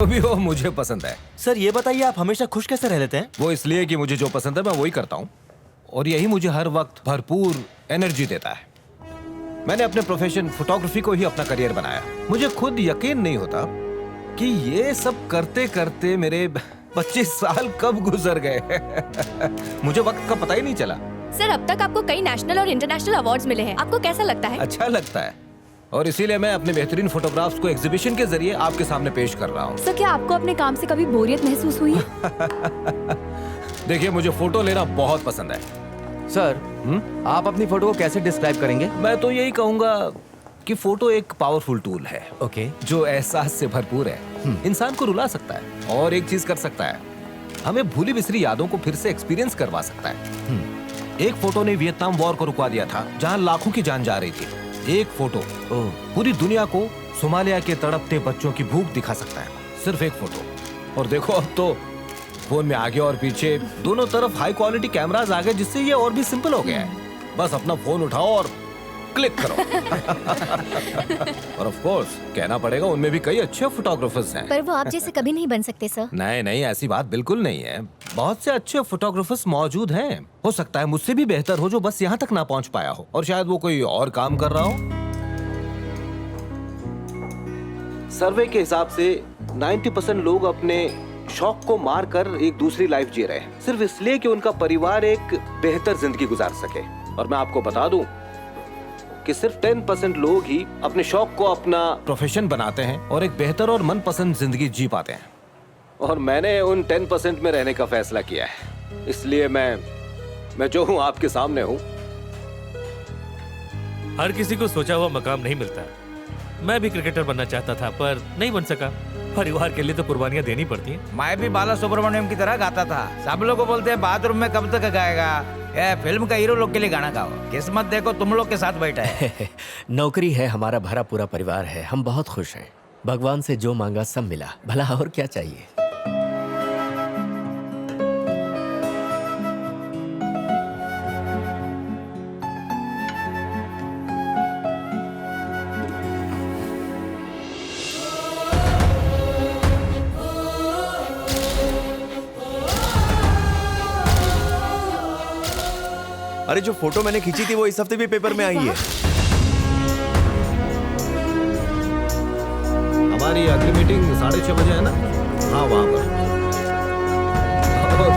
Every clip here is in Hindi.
जो भी हो मुझे पसंद है। सर ये बताइए आप हमेशा खुश कैसे रह लेते हैं? वो इसलिए कि मुझे जो पसंद है मैं वही करता हूँ और यही मुझे हर वक्त भरपूर एनर्जी देता है। मैंने अपने प्रोफेशन फोटोग्राफी को ही अपना करियर बनाया। मुझे खुद यकीन नहीं होता कि ये सब करते करते मेरे 25 साल कब गुजर गए। मुझे वक्त का पता ही नहीं चला। सर अब तक आपको कई नेशनल और इंटरनेशनल अवार्ड्स मिले हैं, आपको कैसा लगता है? अच्छा लगता है और इसीलिए मैं अपने बेहतरीन फोटोग्राफ्स को एग्जीबिशन के जरिए आपके सामने पेश कर रहा हूँ। सर क्या आपको अपने काम से कभी बोरियत महसूस हुई है? देखिए मुझे फोटो लेना बहुत पसंद है। सर आप अपनी फोटो को कैसे डिस्क्राइब करेंगे? मैं तो यही कहूँगा कि फोटो एक पावरफुल टूल है ओके। जो एहसास से भरपूर है। इंसान को रुला सकता है और एक चीज कर सकता है, हमें भूली बिसरी यादों को फिर से एक्सपीरियंस करवा सकता है। एक फोटो ने वियतनाम वॉर को रुकवा दिया था जहां लाखों की जान जा रही थी। एक फोटो पूरी दुनिया को सोमालिया के तड़पते बच्चों की भूख दिखा सकता है, सिर्फ एक फोटो। और देखो अब तो फोन में आगे और पीछे दोनों तरफ हाई क्वालिटी कैमरास आ गए जिससे ये और भी सिंपल हो गया है। बस अपना फोन उठाओ और क्लिक करो। और ऑफ कोर्स कहना पड़ेगा उनमें भी कई अच्छे फोटोग्राफर्स हैं। पर वो आप जैसे कभी नहीं बन सकते सर। नहीं नहीं ऐसी बात बिल्कुल नहीं है। बहुत से अच्छे फोटोग्राफर्स मौजूद हैं। हो सकता है मुझसे भी बेहतर हो जो बस यहाँ तक ना पहुँच पाया हो और शायद वो कोई और काम कर रहा हो। सर्वे के हिसाब से 90% लोग अपने शौक को मार कर एक दूसरी लाइफ जी रहे हैं सिर्फ इसलिए कि उनका परिवार एक बेहतर जिंदगी गुजार सके। और मैं आपको बता दूं कि सिर्फ 10% लोग ही अपने शौक को अपना प्रोफेशन बनाते हैं और एक बेहतर और मनपसंद जिंदगी जी पाते हैं। और मैंने उन 10% में रहने का फैसला किया है, इसलिए मैं जो हूं आपके सामने हूं। हर किसी को सोचा हुआ मकाम नहीं मिलता। मैं भी क्रिकेटर बनना चाहता था पर नहीं बन सका। परिवार के लिए तो कुर्बानियां देनी पड़ती हैं। मैं भी बाला सुब्रमण्यम की तरह गाता था। सब लोग बोलते हैं बाथरूम में कब तक गाएगा, ये फिल्म का हीरो लोग के लिए गाना गाओ। किस्मत देखो तुम लोग के साथ बैठा है। नौकरी है, हमारा भरा पूरा परिवार है, हम बहुत खुश हैं। भगवान से जो मांगा सब मिला, भला और क्या चाहिए। अरे जो फोटो मैंने खींची थी वो इस हफ्ते भी पेपर में आई है। हमारी अगली मीटिंग 6:30 बजे है ना? हाँ वहाँ पर।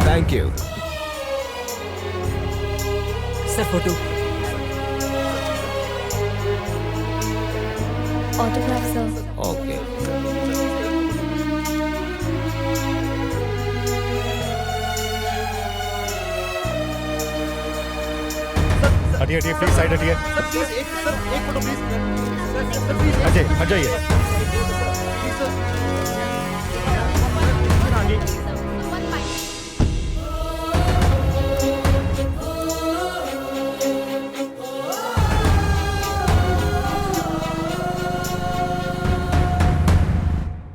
Thank you sir photo. Autograph sir. Okay. हटिए हटिए प्लीज, साइड हटिए। अजय हट जाइए।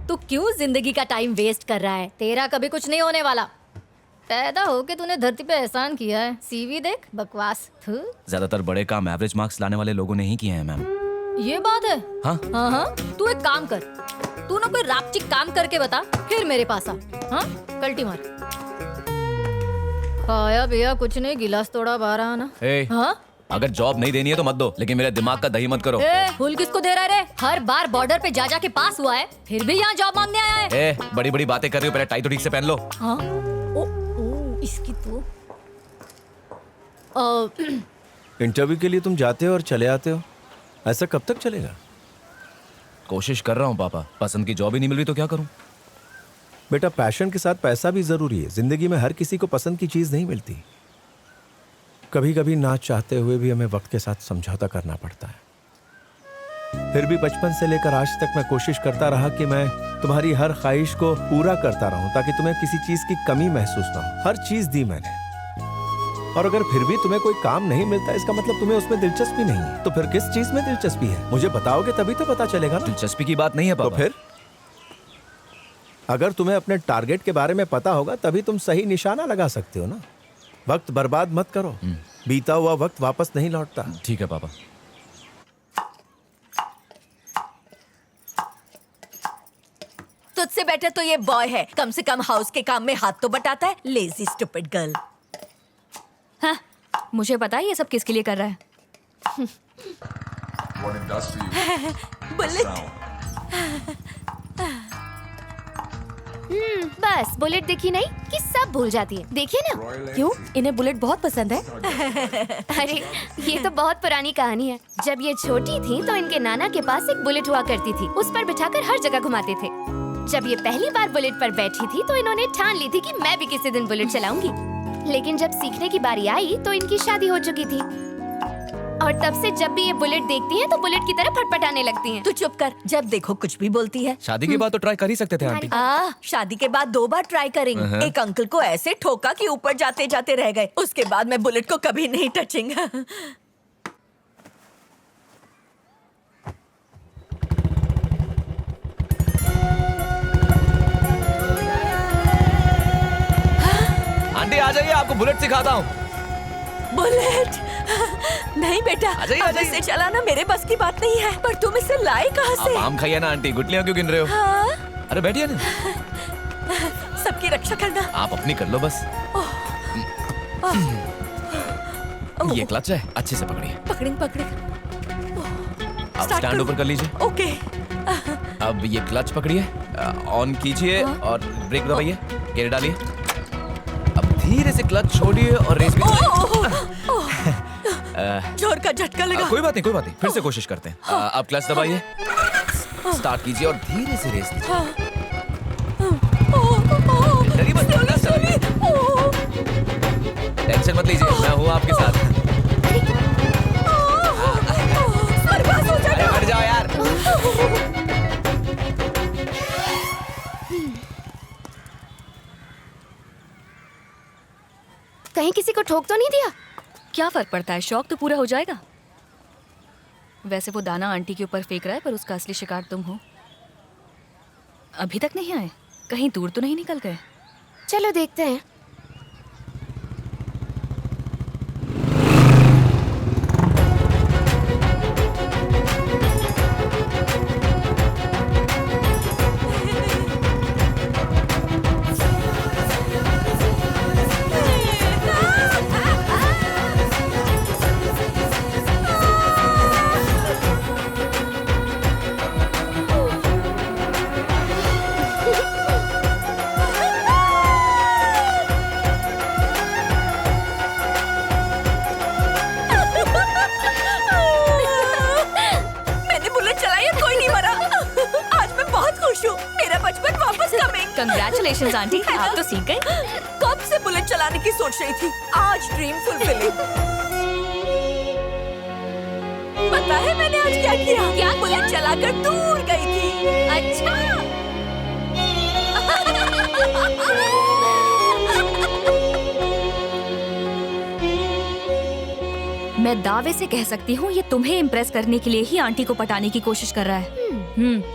तू क्यों जिंदगी का टाइम वेस्ट कर रहा है? तेरा कभी कुछ नहीं होने वाला। पैदा होके तूने धरती पे एहसान किया है। सीवी देख, बकवास। ज्यादातर बड़े काम एवरेज मार्क्स लाने वाले लोगों ने ही किए हैं मैम। ये बात है। हाँ हाँ, तू एक काम कर, तू ना कोई रापचिक काम करके बता, फिर मेरे पास आ। हाँ, कल्टी मार। खाया पिया कुछ नहीं, गिलास तोड़ा बाहर आना। हाँ? अगर जॉब नहीं देनी है तो मत दो, लेकिन मेरे दिमाग का दही मत करो। फूल किसको दे रहा है रे? हर बार बॉर्डर पे जा के पास हुआ है, फिर भी यहाँ जॉब मांगने आया है। बड़ी बड़ी बातें कर रही हो, पहले टाई तो ठीक से पहन लो। हाँ? इसकी तो इंटरव्यू के लिए तुम जाते हो और चले आते हो, ऐसा कब तक चलेगा? कोशिश कर रहा हूँ पापा, पसंद की जॉब ही नहीं मिल रही तो क्या करूँ? बेटा पैशन के साथ पैसा भी जरूरी है। जिंदगी में हर किसी को पसंद की चीज नहीं मिलती। कभी कभी ना चाहते हुए भी हमें वक्त के साथ समझौता करना पड़ता है। फिर भी बचपन से लेकर आज तक मैं कोशिश करता रहा कि मैं तुम्हारी हर ख्वाहिश को पूरा करता रहूं ताकि तुम्हें किसी चीज की कमी महसूस ना हो। हर चीज दी मैंने, और अगर फिर भी तुम्हें कोई काम नहीं मिलता इसका मतलब तुम्हें उसमें दिलचस्पी नहीं है। तो फिर किस चीज में दिलचस्पी है मुझे बताओगे तभी तो पता चलेगा ना। दिलचस्पी की बात नहीं है पापा। तो फिर अगर तुम्हें अपने टारगेट के बारे में पता होगा तभी तुम सही निशाना लगा सकते हो ना। वक्त बर्बाद मत करो, बीता हुआ वक्त वापस नहीं लौटता। ठीक है पापा। तुझसे बेटर तो ये बॉय है, कम से कम हाउस के काम में हाथ तो बटाता है। Lazy stupid girl. हाँ, मुझे पता है ये सब किसके लिए कर रहा है। बुलेट। बस बुलेट देखी नहीं कि सब भूल जाती है। देखिए ना। क्यों? इन्हें बुलेट बहुत पसंद है। अरे ये तो बहुत पुरानी कहानी है। जब ये छोटी थी तो इनके नाना के पास एक बुलेट हुआ करती थी। उस पर बिठाकर हर जगह घुमाते थे। जब ये पहली बार बुलेट पर बैठी थी तो इन्होंने ठान ली थी कि मैं भी किसी दिन बुलेट चलाऊंगी। लेकिन जब सीखने की बारी आई तो इनकी शादी हो चुकी थी और तब से जब भी ये बुलेट देखती हैं तो बुलेट की तरह फटफटाने लगती हैं। तू चुप कर, जब देखो कुछ भी बोलती है। शादी के बाद तो ट्राई कर ही सकते थे आंटी। शादी के बाद 2 बार ट्राई करेंगे। एक अंकल को ऐसे ठोका कि ऊपर जाते जाते रह गए। उसके बाद मैं बुलेट को कभी नहीं टचिंग। आंटी आ जाइए, आपको बुलेट सिखाता हूँ। बुलेट? नहीं बेटा, आ जाइए, अब इसे चलाना मेरे बस की बात नहीं है। पर तुम इसे लाए कहाँ से? आप आम खाइए ना आंटी, गुटलियाँ क्यों गिन रहे हो? हाँ? अरे बैठिए ना। सबकी रक्षा करना। आप अपनी कर लो बस। ये क्लच है, अच्छे से पकड़िए। पकड़ेंगे। आप स्टैंड ऊपर कर लीजिए। ओके। अब ये क्लच पकड़िए, ऑन कीजिए और ब्रेक दबाइए, गियर डालिए। अब धीरे से क्लच छोड़िए और रेस में। जोर का झटका लगा। कोई बात नहीं, फिर से कोशिश करते हैं। अब क्लच दबाइए, स्टार्ट कीजिए और धीरे से रेस लीजिए। डरिए मत, क्लच दबाइए। टेंशन मत लीजिए, मैं हूँ आपके साथ। बर्बाद हो जाएगा। हट जाओ यार। कहीं किसी को ठोक तो नहीं दिया? क्या फर्क पड़ता है, शौक तो पूरा हो जाएगा। वैसे वो दाना आंटी के ऊपर फेंक रहा है पर उसका असली शिकार तुम हो। अभी तक नहीं आए, कहीं दूर तो नहीं निकल गए? चलो देखते हैं। Congratulations आंटी, आप तो सीख गए। कब से बुलेट चलाने की सोच रही थी, आज ड्रीम फुलफिलिंग। पता है मैंने आज क्या किया? क्या बुलेट चलाकर दूर गई थी। अच्छा। मैं दावे से कह सकती हूँ ये तुम्हें इम्प्रेस करने के लिए ही आंटी को पटाने की कोशिश कर रहा है।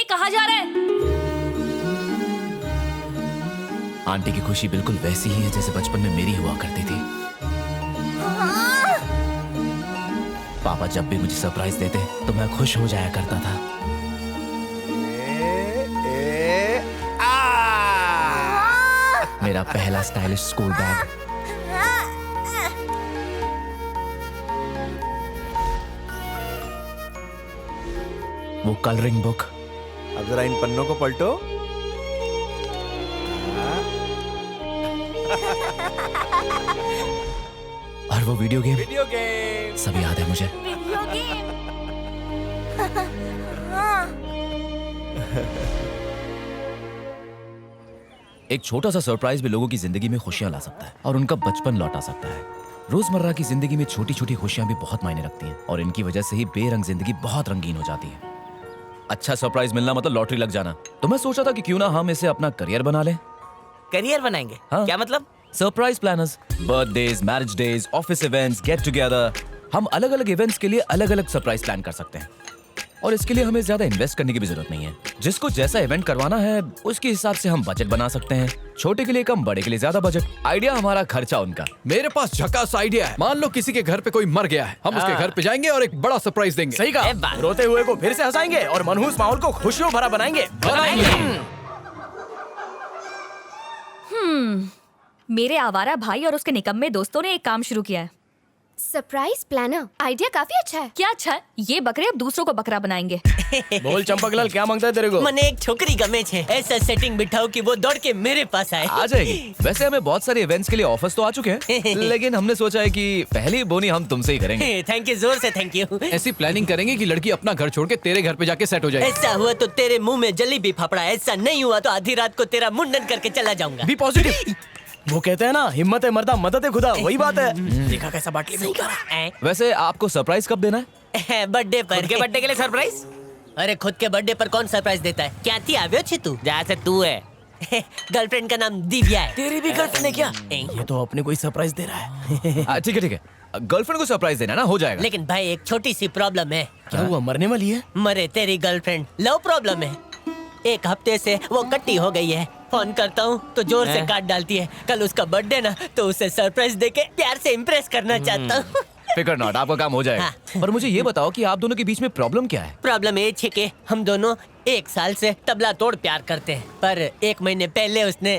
कहाँ जा रहा है? आंटी की खुशी बिल्कुल वैसी ही है जैसे बचपन में मेरी हुआ करती थी। पापा जब भी मुझे सरप्राइज देते तो मैं खुश हो जाया करता था। मेरा पहला स्टाइलिश स्कूल बैग, वो कलरिंग बुक। अब जरा इन पन्नों को पलटो। और वो वीडियो गेम गेम सब याद है मुझे। Video game. एक छोटा सा सरप्राइज भी लोगों की जिंदगी में खुशियां ला सकता है और उनका बचपन लौटा सकता है। रोजमर्रा की जिंदगी में छोटी छोटी खुशियां भी बहुत मायने रखती हैं और इनकी वजह से ही बेरंग जिंदगी बहुत रंगीन हो जाती है। अच्छा सरप्राइज मिलना मतलब लॉटरी लग जाना। तो मैं सोचा था कि क्यों ना हम इसे अपना करियर बना लें। करियर बनाएंगे? हाँ। क्या मतलब? Surprise planners, birthdays, marriage days, office events, get together, हम अलग अलग इवेंट्स के लिए अलग अलग सरप्राइज प्लान कर सकते हैं। और इसके लिए हमें ज्यादा इन्वेस्ट करने की भी जरूरत नहीं है। जिसको जैसा इवेंट करवाना है उसके हिसाब से हम बजट बना सकते हैं। छोटे के लिए कम, बड़े के लिए ज्यादा बजट। आइडिया हमारा, खर्चा उनका। मेरे पास झकास आइडिया है। मान लो किसी के घर पे कोई मर गया है, हम उसके घर पे जाएंगे और एक बड़ा सरप्राइज देंगे। सही कहा। रोते हुए को फिर से हंसाएंगे और मनहूस माहौल को खुशियों भरा बनाएंगे। मेरे आवारा भाई और उसके निकम्मे दोस्तों ने एक काम शुरू किया है। सरप्राइज प्लानर, आइडिया काफी अच्छा है। क्या अच्छा है? ये बकरे अब दूसरों को बकरा बनाएंगे। बोल चंपकलाल, क्या मांगता है तेरे को? मैंने एक छोकरी गमे छे, ऐसा सेटिंग बिठाओ कि वो दौड़ के मेरे पास आए। आ जाएगी। वैसे हमें बहुत सारे इवेंट्स के लिए ऑफर्स तो आ चुके हैं, लेकिन हमने सोचा है कि पहली बोनी हम तुमसे ही करेंगे। थैंक यू, जोर से थैंक यू। ऐसी प्लानिंग करेंगे कि लड़की अपना घर छोड़ के तेरे घर पे जाके सेट हो जाए। ऐसा हुआ तो तेरे मुंह में जलेबी फाफड़ा, ऐसा नहीं हुआ तो आधी रात को तेरा मुंडन करके चला जाऊंगा। Be positive. वो कहते हैं ना, हिम्मत है मर्दा, मदद है खुदा। वही बात है। देखा कैसा बाटली में उतारा। वैसे आपको सरप्राइज कब देना है? बर्थडे पर। के बर्थडे के लिए सरप्राइज? अरे खुद के बर्थडे पर कौन सरप्राइज देता है? क्या थी आव्यो छे तू? जहाँ से तू है। गर्लफ्रेंड का नाम दिव्या है। तेरी भी गर्लफ्रेंड है क्या? ये तो अपने को ही सरप्राइज दे रहा है। ठीक है ठीक है, गर्लफ्रेंड को सरप्राइज देना ना, हो जाएगा। लेकिन भाई एक छोटी सी प्रॉब्लम है। क्या हुआ, मरने वाली है? मरे तेरी गर्लफ्रेंड, लव प्रॉब्लम है। एक हफ्ते से वो कट्टी हो गई है। फोन करता हूँ तो जोर से काट डालती है। कल उसका बर्थडे ना, तो उसे सरप्राइज देके प्यार से इम्प्रेस करना चाहता हूँ। फिकर नॉट, आपका काम हो जाएगा। पर मुझे ये बताओ कि आप दोनों के बीच में प्रॉब्लम क्या है? प्रॉब्लम ये है कि हम दोनों 1 साल से तबला तोड़ प्यार करते हैं, पर 1 महीने पहले उसने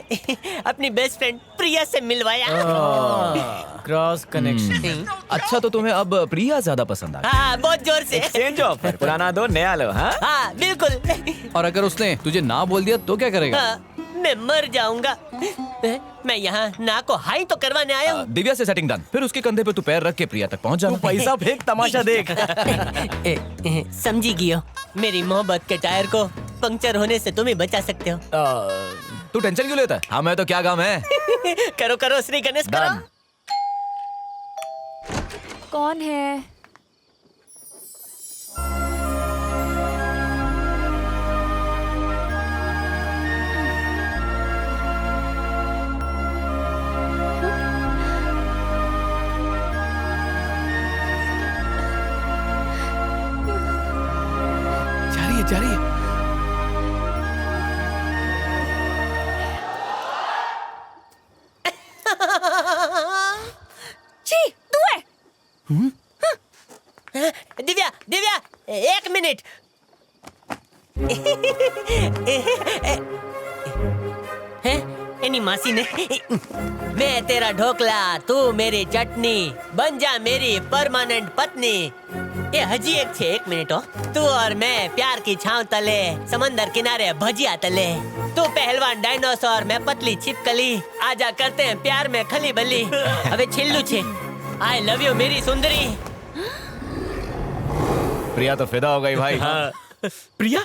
अपनी बेस्ट फ्रेंड प्रिया से मिलवाया। Cross connection. अच्छा, तो तुम्हें अब प्रिया ज्यादा पसंद आ? हाँ, बहुत जोर से। एक्सचेंज ऑफर, पुराना दो नया लो। हाँ बिल्कुल। और अगर उसने तुझे ना बोल दिया तो क्या करेगा? मैं मर जाऊंगा। मैं यहाँ ना को हाई तो करवाने आया हूँ। दिव्या से सेटिंग डन, फिर उसके कंधे पे तू पैर रख के प्रिया तक पहुंच जाना। पैसा फेंक, तमाशा देख। समझी गियो, मेरी मोहब्बत के टायर को पंक्चर होने से तुम ही बचा सकते हो। तू टेंशन क्यों लेता है? हमें तो क्या काम है। करो करो, श्री गणेश करो। कौन है? जा रही है। छी, तू है? दिव्या, दिव्या, 1 मिनट। एनी मासी ने। मैं तेरा ढोकला, तू मेरी चटनी, बन जा मेरी परमानेंट पत्नी। ये हजी एक छे, 1 मिनट हो। तू और मैं प्यार की छांव तले, समंदर किनारे भजिया तले। तू पहलवान डायनासोर, मैं पतली छिपकली। आजा करते हैं प्यार में खली बली। अबे छिल्लू छे, आई लव यू मेरी सुंदरी। प्रिया तो फिदा हो गई भाई। प्रिया